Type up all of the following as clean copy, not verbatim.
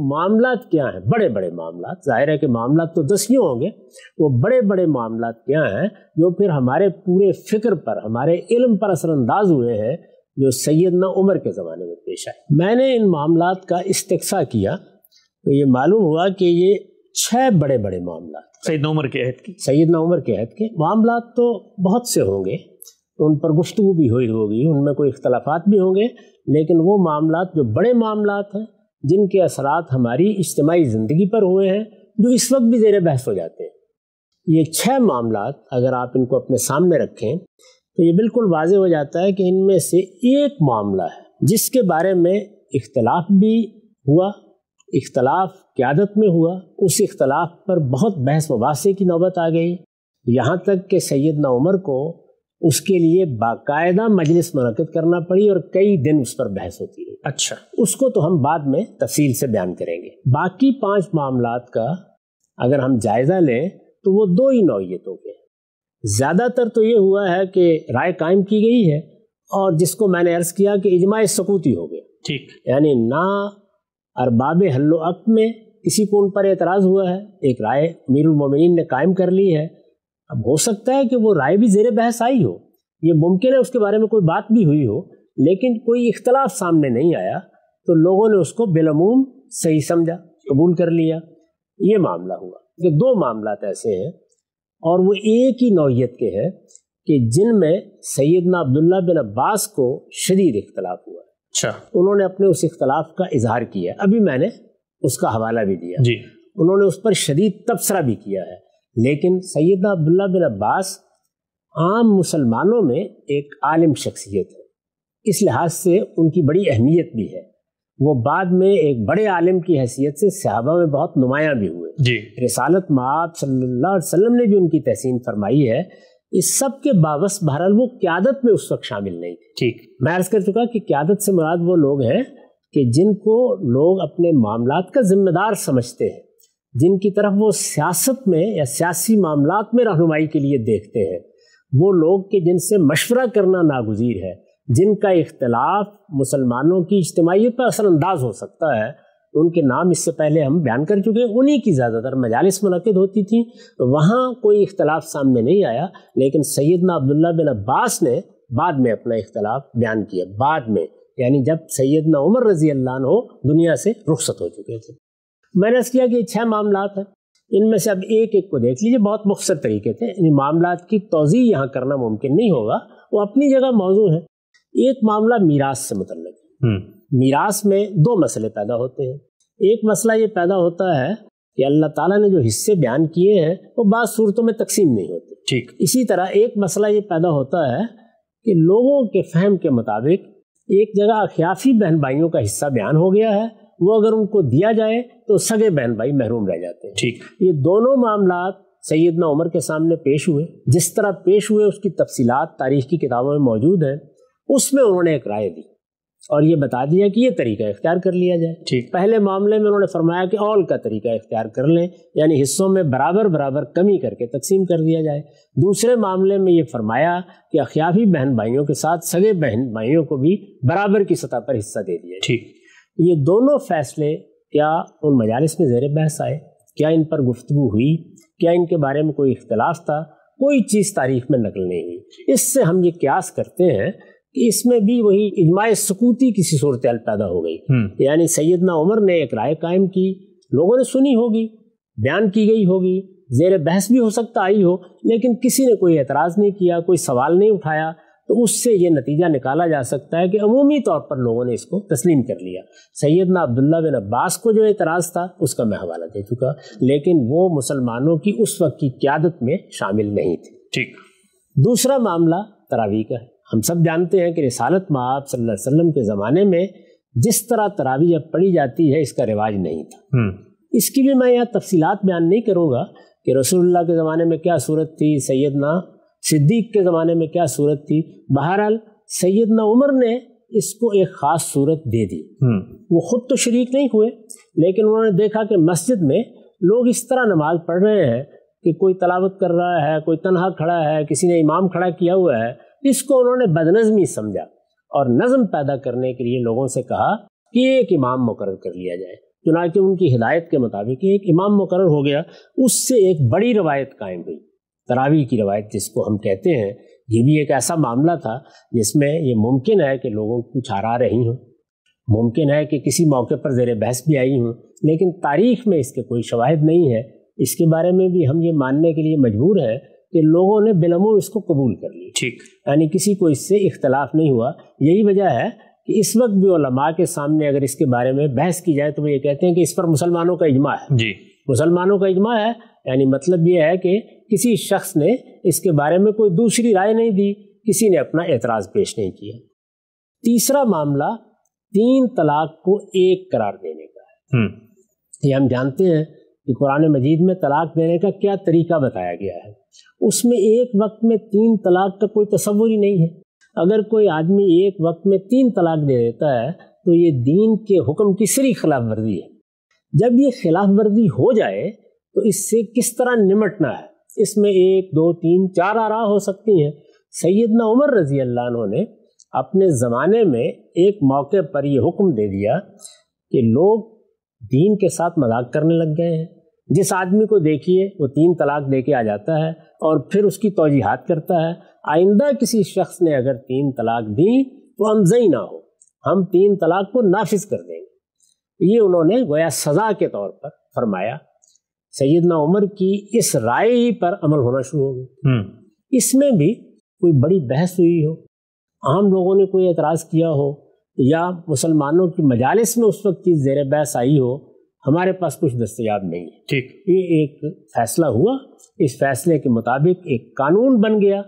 معاملات کیا ہیں، بڑے بڑے معاملات، ظاہر ہے کہ معاملات تو دسیوں ہوں گے، وہ بڑے بڑے معاملات کیا ہیں جو پھر ہمارے پورے فکر پر، ہمارے علم پر اثر انداز ہوئے ہیں، جو سیدنا عمر کے زمانے میں پیش آئے۔ میں نے ان معاملات کا استقصاء کیا تو یہ معلوم ہوا کہ یہ 6 بڑے بڑے معاملات سیدنا عمر کے عہد کی، سیدنا عمر کے عہد کے معاملات تو بہت سے ہوں گے، ان پر گفتگو بھی ہوگی، ان میں کوئی اختلافات بھی ہوں گے، لیکن وہ معاملات جو بڑے معاملات ہیں جن کے اثرات ہماری اجتماعی زندگی پر ہوئے ہیں، جو اس وقت بھی زیر بحث ہو جاتے ہیں، یہ 6 معاملات اگر آپ ان کو اپنے سامنے رکھیں تو یہ بالکل واضح ہو جاتا ہے کہ ان میں سے ایک معاملہ ہے جس کے بارے میں اختلاف بھی ہوا، اختلاف قیادت میں ہوا، اس اختلاف پر بہت بحث مباحثے کی نوبت آ گئی، یہاں تک کہ سیدنا عمر کو اس کے لیے باقاعدہ مجلس منعقد کرنا پڑی اور کئی دن اس پر بحث ہوتی رہی۔ اچھا، اس کو تو ہم بعد میں تفصیل سے بیان کریں گے۔ باقی 5 معاملات کا اگر ہم جائزہ لیں تو وہ 2 ہی نوعیتوں کے ہیں۔ زیادہ تر تو یہ ہوا ہے کہ رائے قائم کی گئی ہے اور جس کو میں نے عرض کیا کہ اجماع سکوتی ہو گیا، ٹھیک، یعنی نہ ارباب حل و عقد میں کسی کو ان پر اعتراض ہوا ہے، ایک رائے امیر المومنین نے قائم کر لی ہے۔ اب ہو سکتا ہے کہ وہ رائے بھی زیر بحث آئی ہو، یہ ممکن ہے اس کے بارے میں کوئی بات بھی ہوئی ہو، لیکن کوئی اختلاف سامنے نہیں آیا تو لوگوں نے اس کو بالعموم صحیح سمجھا، قبول کر لیا۔ یہ معاملہ ہوا کہ 2 معاملات ایسے ہیں اور وہ ایک ہی نوعیت کے ہیں کہ جن میں سیدنا عبداللہ بن عباس کو شدید اختلاف ہوا ہے۔ اچھا، انہوں نے اپنے اس اختلاف کا اظہار کیا، ابھی میں نے اس کا حوالہ بھی دیا، جی، انہوں نے اس پر شدید تبصرہ بھی کیا ہے، لیکن سیدنا عبداللہ بن عباس عام مسلمانوں میں ایک عالم شخصیت ہے، اس لحاظ سے ان کی بڑی اہمیت بھی ہے، وہ بعد میں ایک بڑے عالم کی حیثیت سے صحابہ میں بہت نمایاں بھی ہوئے، جی، رسالت مآب صلی اللہ علیہ وسلم نے بھی ان کی تحسین فرمائی ہے۔ اس سب کے باوجود بہرحال وہ قیادت میں اس وقت شامل نہیں تھے۔ ٹھیک، میں عرض کر چکا کہ قیادت سے مراد وہ لوگ ہیں کہ جن کو لوگ اپنے معاملات کا ذمہ دار سمجھتے ہیں، جن کی طرف وہ سیاست میں یا سیاسی معاملات میں رہنمائی کے لیے دیکھتے ہیں، وہ لوگ کہ جن سے مشورہ کرنا ناگزیر ہے، جن کا اختلاف مسلمانوں کی اجتماعیت پر اثر انداز ہو سکتا ہے، ان کے نام اس سے پہلے ہم بیان کر چکے ہیں، انہی کی زیادہ تر مجالس منعقد ہوتی تھیں، وہاں کوئی اختلاف سامنے نہیں آیا، لیکن سیدنا عبداللہ بن عباس نے بعد میں اپنا اختلاف بیان کیا، بعد میں یعنی جب سیدنا عمر رضی اللہ عنہ دنیا سے رخصت ہو چکے تھے۔ میں نے اس کیا کہ 6 معاملات ہیں، ان میں سے اب ایک ایک کو دیکھ لیجئے، بہت مختصر طریقے سے، ان معاملات کی توضیح یہاں کرنا ممکن نہیں ہوگا، وہ اپنی جگہ موضوع ہے۔ ایک معاملہ میراث سے متعلق ہے۔ میراث میں 2 مسئلے پیدا ہوتے ہیں۔ ایک مسئلہ یہ پیدا ہوتا ہے کہ اللہ تعالیٰ نے جو حصے بیان کیے ہیں وہ بعض صورتوں میں تقسیم نہیں ہوتے، ٹھیک، اسی طرح ایک مسئلہ یہ پیدا ہوتا ہے کہ لوگوں کے فہم کے مطابق ایک جگہ اخیافی بہن بھائیوں کا حصہ بیان ہو گیا ہے، وہ اگر ان کو دیا جائے تو سگے بہن بھائی محروم رہ جاتے ہیں۔ ٹھیک، یہ دونوں معاملات سیدنا عمر کے سامنے پیش ہوئے، جس طرح پیش ہوئے اس کی تفصیلات تاریخ کی کتابوں میں موجود ہیں، اس میں انہوں نے ایک رائے دی اور یہ بتا دیا کہ یہ طریقہ اختیار کر لیا جائے۔ ٹھیک، پہلے معاملے میں انہوں نے فرمایا کہ اول کا طریقہ اختیار کر لیں، یعنی حصوں میں برابر برابر کمی کر کے تقسیم کر دیا جائے۔ دوسرے معاملے میں یہ فرمایا کہ اخیافی بہن بھائیوں کے ساتھ سگے بہن بھائیوں کو بھی برابر کی سطح پر حصہ دے دیا جائے۔ ٹھیک، یہ دونوں فیصلے کیا ان مجالس میں زیر بحث آئے؟ کیا ان پر گفتگو ہوئی؟ کیا ان کے بارے میں کوئی اختلاف تھا؟ کوئی چیز تاریخ میں نقل نہیں ہوئی۔ اس سے ہم یہ قیاس کرتے ہیں کہ اس میں بھی وہی اجماع سکوتی کسی صورتحال پیدا ہو گئی، یعنی سیدنا عمر نے ایک رائے قائم کی، لوگوں نے سنی ہوگی، بیان کی گئی ہوگی، زیر بحث بھی ہو سکتا آئی ہو، لیکن کسی نے کوئی اعتراض نہیں کیا، کوئی سوال نہیں اٹھایا، تو اس سے یہ نتیجہ نکالا جا سکتا ہے کہ عمومی طور پر لوگوں نے اس کو تسلیم کر لیا۔ سیدنا عبداللہ بن عباس کو جو اعتراض تھا اس کا میں حوالہ دے چکا، لیکن وہ مسلمانوں کی اس وقت کی قیادت میں شامل نہیں تھے۔ ٹھیک، دوسرا معاملہ تراویح کا ہے۔ ہم سب جانتے ہیں کہ رسالت مآب صلی اللہ علیہ وسلم کے زمانے میں جس طرح تراویح اب پڑھی جاتی ہے اس کا رواج نہیں تھا۔ اس کی بھی میں یہاں تفصیلات بیان نہیں کروں گا کہ رسول اللہ کے زمانے میں کیا صورت تھی، سیدنا صدیق کے زمانے میں کیا صورت تھی۔ بہرحال سیدنا عمر نے اس کو ایک خاص صورت دے دی۔ وہ خود تو شریک نہیں ہوئے، لیکن انہوں نے دیکھا کہ مسجد میں لوگ اس طرح نماز پڑھ رہے ہیں کہ کوئی تلاوت کر رہا ہے، کوئی تنہا کھڑا ہے، کسی نے امام کھڑا کیا ہوا ہے، اس کو انہوں نے بدنظمی سمجھا اور نظم پیدا کرنے کے لیے لوگوں سے کہا کہ ایک امام مقرر کر لیا جائے۔ چنانچہ ان کی ہدایت کے مطابق ایک امام مقرر ہو گیا، اس سے ایک بڑی روایت قائم ہوئی، تراویح کی روایت جس کو ہم کہتے ہیں۔ یہ بھی ایک ایسا معاملہ تھا جس میں یہ ممکن ہے کہ لوگوں کو کچھ آرا رہی ہوں، ممکن ہے کہ کسی موقع پر زیر بحث بھی آئی ہوں، لیکن تاریخ میں اس کے کوئی شواہد نہیں ہے۔ اس کے بارے میں بھی ہم یہ ماننے کے لیے مجبور ہیں کہ لوگوں نے بالعموم اس کو قبول کر لی، ٹھیک، یعنی کسی کو اس سے اختلاف نہیں ہوا۔ یہی وجہ ہے کہ اس وقت بھی علماء کے سامنے اگر اس کے بارے میں بحث کی جائے تو وہ یہ کہتے ہیں کہ اس پر مسلمانوں کا اجماع ہے، جی، مسلمانوں کا اجماع ہے، یعنی مطلب یہ ہے کہ کسی شخص نے اس کے بارے میں کوئی دوسری رائے نہیں دی، کسی نے اپنا اعتراض پیش نہیں کیا۔ تیسرا معاملہ 3 طلاق کو ایک قرار دینے کا ہے۔ یہ ہم جانتے ہیں کہ قرآن مجید میں طلاق دینے کا کیا طریقہ بتایا گیا ہے، اس میں ایک وقت میں 3 طلاق کا کوئی تصور ہی نہیں ہے۔ اگر کوئی آدمی ایک وقت میں 3 طلاق دے دیتا ہے تو یہ دین کے حکم کی صریح خلاف ورزی ہے۔ جب یہ خلاف ورزی ہو جائے تو اس سے کس طرح نمٹنا ہے، اس میں 1 2 3 4 آراء ہو سکتی ہیں۔ سیدنا عمر رضی اللہ عنہ نے اپنے زمانے میں ایک موقع پر یہ حکم دے دیا کہ لوگ دین کے ساتھ مذاق کرنے لگ گئے ہیں، جس آدمی کو دیکھیے وہ 3 طلاق دے کے آ جاتا ہے اور پھر اس کی توجیحات کرتا ہے۔ آئندہ کسی شخص نے اگر 3 طلاق دی تو امزئی نہ ہو، ہم 3 طلاق کو نافذ کر دیں گے۔ یہ انہوں نے گویا سزا کے طور پر فرمایا۔ سیدنا عمر کی اس رائے ہی پر عمل ہونا شروع ہو گیا۔ اس میں بھی کوئی بڑی بحث ہوئی ہو، عام لوگوں نے کوئی اعتراض کیا ہو، یا مسلمانوں کی مجالس میں اس وقت چیز زیر بحث آئی ہو، ہمارے پاس کچھ دستیاب نہیں ہے۔ ٹھیک، یہ ایک فیصلہ ہوا، اس فیصلے کے مطابق ایک قانون بن گیا۔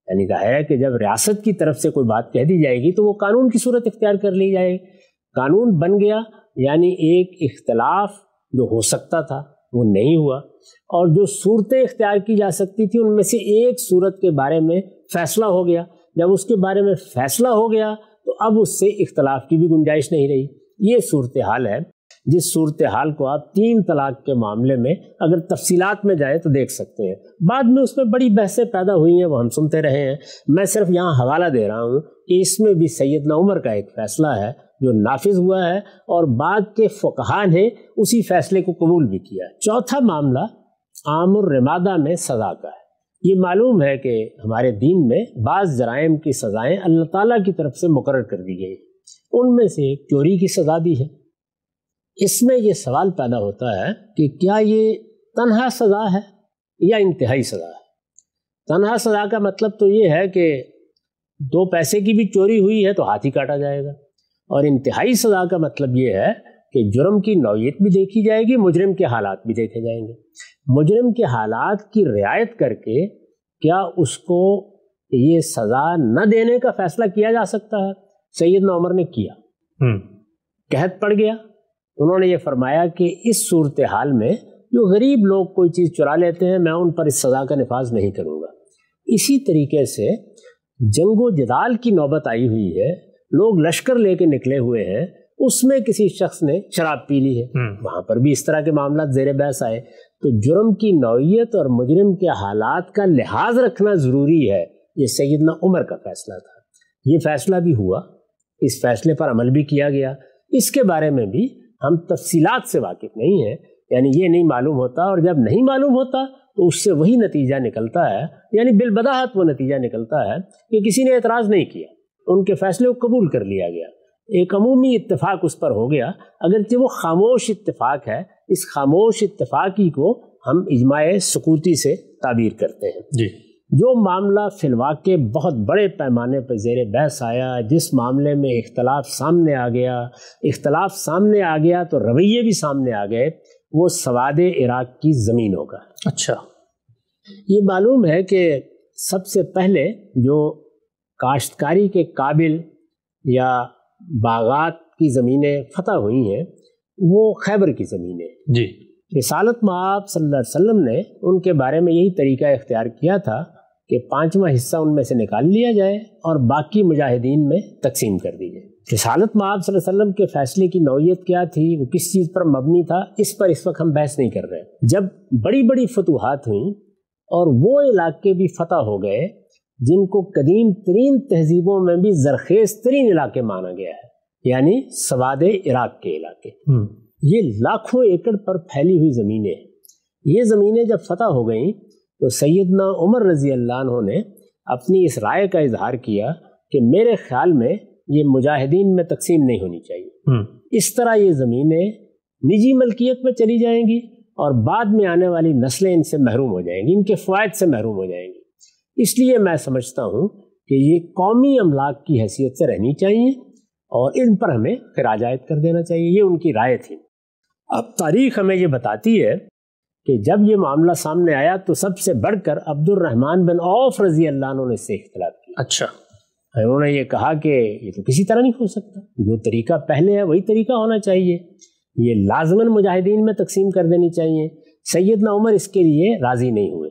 یعنی ظاہر ہے کہ جب ریاست کی طرف سے کوئی بات کہہ دی جائے گی تو وہ قانون کی صورت اختیار کر لی جائے گی۔ قانون بن گیا، یعنی ایک اختلاف جو ہو سکتا تھا وہ نہیں ہوا، اور جو صورتیں اختیار کی جا سکتی تھی ان میں سے ایک صورت کے بارے میں فیصلہ ہو گیا۔ جب اس کے بارے میں فیصلہ ہو گیا تو اب اس سے اختلاف کی بھی گنجائش نہیں رہی۔ یہ صورتحال ہے جس صورتحال کو آپ 3 طلاق کے معاملے میں اگر تفصیلات میں جائیں تو دیکھ سکتے ہیں۔ بعد میں اس میں بڑی بحثیں پیدا ہوئی ہیں، وہ ہم سنتے رہے ہیں۔ میں صرف یہاں حوالہ دے رہا ہوں کہ اس میں بھی سیدنا عمر کا ایک فیصلہ ہے جو نافذ ہوا ہے، اور بعد کے فقہاء نے اسی فیصلے کو قبول بھی کیا۔ چوتھا معاملہ عام الرمادہ میں سزا کا ہے۔ یہ معلوم ہے کہ ہمارے دین میں بعض جرائم کی سزائیں اللہ تعالیٰ کی طرف سے مقرر کر دی گئی، ان میں سے ایک چوری کی سزا بھی ہے۔ اس میں یہ سوال پیدا ہوتا ہے کہ کیا یہ تنہا سزا ہے یا انتہائی سزا ہے؟ تنہا سزا کا مطلب تو یہ ہے کہ 2 پیسے کی بھی چوری ہوئی ہے تو ہاتھ ہی کاٹا جائے گا، اور انتہائی سزا کا مطلب یہ ہے کہ جرم کی نوعیت بھی دیکھی جائے گی، مجرم کے حالات بھی دیکھے جائیں گے۔ مجرم کے حالات کی رعایت کر کے کیا اس کو یہ سزا نہ دینے کا فیصلہ کیا جا سکتا ہے؟ سیدنا عمر نے کیا، قحط پڑ گیا، انہوں نے یہ فرمایا کہ اس صورتحال میں جو غریب لوگ کوئی چیز چرا لیتے ہیں میں ان پر اس سزا کا نفاذ نہیں کروں گا۔ اسی طریقے سے جنگ و جدال کی نوبت آئی ہوئی ہے، لوگ لشکر لے کے نکلے ہوئے ہیں، اس میں کسی شخص نے شراب پی لی ہے، وہاں پر بھی اس طرح کے معاملات زیر بحث آئے۔ تو جرم کی نوعیت اور مجرم کے حالات کا لحاظ رکھنا ضروری ہے، یہ سیدنا عمر کا فیصلہ تھا۔ یہ فیصلہ بھی ہوا، اس فیصلے پر عمل بھی کیا گیا۔ اس کے بارے میں بھی ہم تفصیلات سے واقف نہیں ہیں، یعنی یہ نہیں معلوم ہوتا، اور جب نہیں معلوم ہوتا تو اس سے وہی نتیجہ نکلتا ہے، یعنی بالبداہت وہ نتیجہ نکلتا ہے کہ کسی نے اعتراض نہیں کیا، ان کے فیصلے کو قبول کر لیا گیا، ایک عمومی اتفاق اس پر ہو گیا، اگرچہ وہ خاموش اتفاق ہے۔ اس خاموش اتفاقی کو ہم اجماع سکوتی سے تعبیر کرتے ہیں۔ جی، جو معاملہ فی الواقع بہت بڑے پیمانے پر زیر بحث آیا، جس معاملے میں اختلاف سامنے آ گیا تو رویے بھی سامنے آ گئے، وہ سواد عراق کی زمینوں کا۔ اچھا، یہ معلوم ہے کہ سب سے پہلے جو کاشتکاری کے قابل یا باغات کی زمینیں فتح ہوئی ہیں وہ خیبر کی زمینیں۔ جی، رسالت مآب صلی اللہ علیہ وسلم نے ان کے بارے میں یہی طریقہ اختیار کیا تھا کہ 5واں حصہ ان میں سے نکال لیا جائے اور باقی مجاہدین میں تقسیم کر دی جائے۔ رسالت مآب صلی اللہ علیہ وسلم کے فیصلے کی نوعیت کیا تھی، وہ کس چیز پر مبنی تھا، اس پر اس وقت ہم بحث نہیں کر رہے۔ جب بڑی بڑی فتوحات ہوئیں اور وہ علاقے بھی فتح ہو گئے جن کو قدیم ترین تہذیبوں میں بھی زرخیز ترین علاقے مانا گیا ہے، یعنی سواد عراق کے علاقے، یہ لاکھوں ایکڑ پر پھیلی ہوئی زمینیں ہیں. یہ زمینیں جب فتح ہو گئیں تو سیدنا عمر رضی اللہ عنہ نے اپنی اس رائے کا اظہار کیا کہ میرے خیال میں یہ مجاہدین میں تقسیم نہیں ہونی چاہیے. اس طرح یہ زمینیں نجی ملکیت میں چلی جائیں گی اور بعد میں آنے والی نسلیں ان سے محروم ہو جائیں گی، ان کے فوائد سے محروم ہو جائیں گی. اس لیے میں سمجھتا ہوں کہ یہ قومی املاک کی حیثیت سے رہنی چاہیے اور ان پر ہمیں خراج عائد کر دینا چاہیے. یہ ان کی رائے تھی. اب تاریخ ہمیں یہ بتاتی ہے کہ جب یہ معاملہ سامنے آیا تو سب سے بڑھ کر عبد الرحمن بن عوف رضی اللہ عنہ نے اس سے اختلاف کیا. اچھا. انہوں نے یہ کہا کہ یہ تو کسی طرح نہیں ہو سکتا، جو طریقہ پہلے ہے وہی طریقہ ہونا چاہیے، یہ لازماً مجاہدین میں تقسیم کر دینی چاہیے. سیدنا عمر اس کے لیے راضی نہیں ہوئے.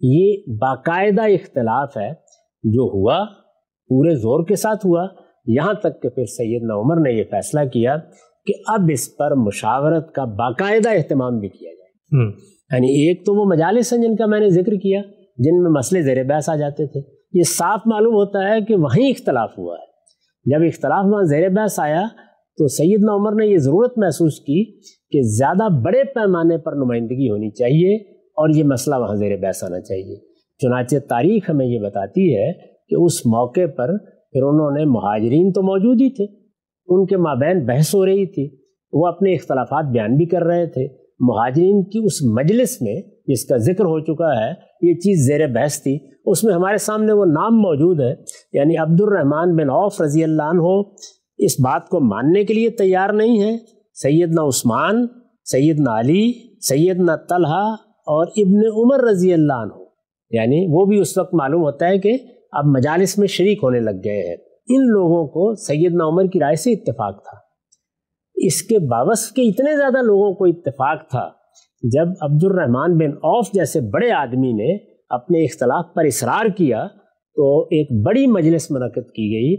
یہ باقاعدہ اختلاف ہے جو ہوا، پورے زور کے ساتھ ہوا، یہاں تک کہ پھر سیدنا عمر نے یہ فیصلہ کیا کہ اب اس پر مشاورت کا باقاعدہ اہتمام بھی کیا جائے. یعنی ایک تو وہ مجالس ہیں جن کا میں نے ذکر کیا، جن میں مسئلے زیر بحث آ جاتے تھے. یہ صاف معلوم ہوتا ہے کہ وہیں اختلاف ہوا ہے. جب اختلاف وہاں زیر بحث آیا تو سیدنا عمر نے یہ ضرورت محسوس کی کہ زیادہ بڑے پیمانے پر نمائندگی ہونی چاہیے اور یہ مسئلہ وہاں زیر بحث آنا چاہیے. چنانچہ تاریخ ہمیں یہ بتاتی ہے کہ اس موقع پر پھر انہوں نے، مہاجرین تو موجود ہی تھے، ان کے مابین بحث ہو رہی تھی، وہ اپنے اختلافات بیان بھی کر رہے تھے. مہاجرین کی اس مجلس میں جس کا ذکر ہو چکا ہے، یہ چیز زیر بحث تھی. اس میں ہمارے سامنے وہ نام موجود ہے، یعنی عبد الرحمن بن عوف رضی اللہ عنہ اس بات کو ماننے کے لیے تیار نہیں ہے. سیدنا عثمان، سیدنا علی، سیدنا طلحہ اور ابن عمر رضی اللہ عنہ، یعنی وہ بھی اس وقت معلوم ہوتا ہے کہ اب مجالس میں شریک ہونے لگ گئے ہیں. ان لوگوں کو سیدنا عمر کی رائے سے اتفاق تھا. اس کے باوجود کہ اتنے زیادہ لوگوں کو اتفاق تھا، جب عبد الرحمن بن عوف جیسے بڑے آدمی نے اپنے اختلاف پر اصرار کیا تو ایک بڑی مجلس منعقد کی گئی.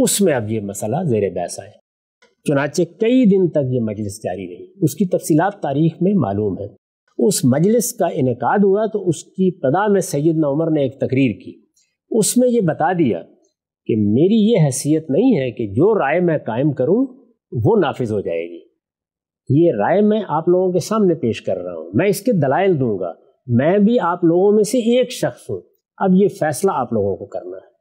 اس میں اب یہ مسئلہ زیر بحث آیا. چنانچہ کئی دن تک یہ مجلس جاری رہی. اس کی تفصیلات تاریخ میں معلوم ہے. اس مجلس کا انعقاد ہوا تو اس کی ابتدا میں سیدنا عمر نے ایک تقریر کی. اس میں یہ بتا دیا کہ میری یہ حیثیت نہیں ہے کہ جو رائے میں قائم کروں وہ نافذ ہو جائے گی. یہ رائے میں آپ لوگوں کے سامنے پیش کر رہا ہوں، میں اس کے دلائل دوں گا، میں بھی آپ لوگوں میں سے ایک شخص ہوں. اب یہ فیصلہ آپ لوگوں کو کرنا ہے.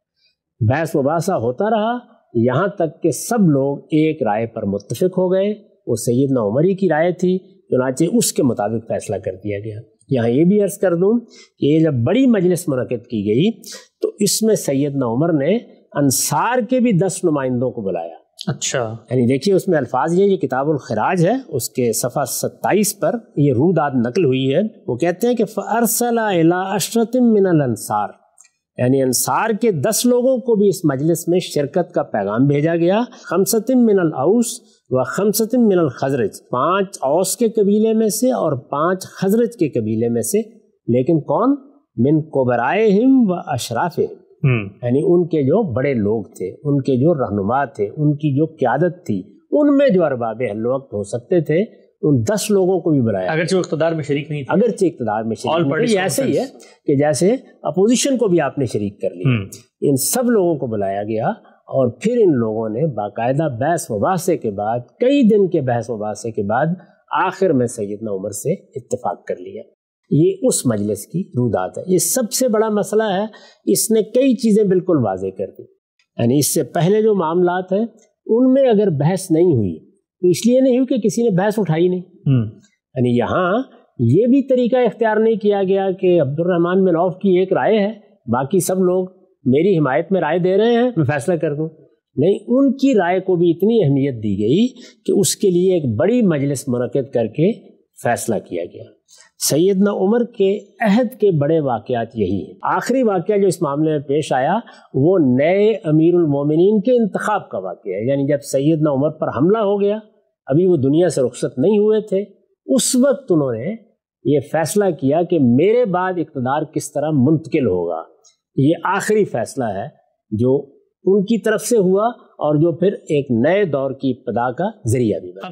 بحث مباحثہ ہوتا رہا یہاں تک کہ سب لوگ ایک رائے پر متفق ہو گئے. وہ سیدنا عمر ہی کی رائے تھی، چنانچہ اس کے مطابق فیصلہ کر دیا گیا. یہاں یہ بھی عرض کر دوں کہ یہ جب بڑی مجلس منعقد کی گئی تو اس میں سیدنا عمر نے انصار کے بھی 10 نمائندوں کو بلایا. اچھا. یعنی دیکھیے اس میں الفاظ یہ کتاب الخراج ہے، اس کے صفحہ 27 پر یہ روداد نقل ہوئی ہے. وہ کہتے ہیں کہ فَأَرْسَلَ إِلَىٰ عَشْرَةٍ مِّنَ الْأَنصَارِ، یعنی انصار کے 10 لوگوں کو بھی اس مجلس میں شرکت کا پیغام بھیجا گیا. 5 من الأوس و 5 من الخزرج، 5 اوس کے قبیلے میں سے اور 5 خزرج کے قبیلے میں سے. لیکن کون؟ من کبرائہم و اشرافہم، یعنی ان کے جو بڑے لوگ تھے، ان کے جو رہنما تھے، ان کی جو قیادت تھی، ان میں جو ارباب حل وقت ہو سکتے تھے، ان 10 لوگوں کو بھی بلایا. اگرچہ وہ اقتدار میں شریک نہیں تھے، اگرچہ اقتدار میں شریک نہیں تھے. یہ ایسے ہی ہے کہ جیسے اپوزیشن کو بھی آپ نے شریک کر لیا. ان سب لوگوں کو بلایا گیا اور پھر ان لوگوں نے باقاعدہ بحث مباحثے کے بعد، کئی دن کے بحث مباحثے کے بعد، آخر میں سیدنا عمر سے اتفاق کر لیا. یہ اس مجلس کی رودات ہے. یہ سب سے بڑا مسئلہ ہے. اس نے کئی چیزیں بالکل واضح کر دی. یعنی اس سے پہلے جو معاملات ہیں ان میں اگر بحث نہیں ہوئی تو اس لیے نہیں ہوئی کہ کسی نے بحث اٹھائی نہیں. یعنی یہاں یہ بھی طریقہ اختیار نہیں کیا گیا کہ عبد الرحمن بن عوف کی ایک رائے ہے، باقی سب لوگ میری حمایت میں رائے دے رہے ہیں، میں فیصلہ کر دوں. نہیں، ان کی رائے کو بھی اتنی اہمیت دی گئی کہ اس کے لیے ایک بڑی مجلس منعقد کر کے فیصلہ کیا گیا. سیدنا عمر کے عہد کے بڑے واقعات یہی ہیں. آخری واقعہ جو اس معاملے میں پیش آیا وہ نئے امیر المومنین کے انتخاب کا واقعہ ہے. یعنی جب سیدنا عمر پر حملہ ہو گیا، ابھی وہ دنیا سے رخصت نہیں ہوئے تھے، اس وقت انہوں نے یہ فیصلہ کیا کہ میرے بعد اقتدار کس طرح منتقل ہوگا. یہ آخری فیصلہ ہے جو ان کی طرف سے ہوا اور جو پھر ایک نئے دور کی ابتدا کا ذریعہ بھی بنا.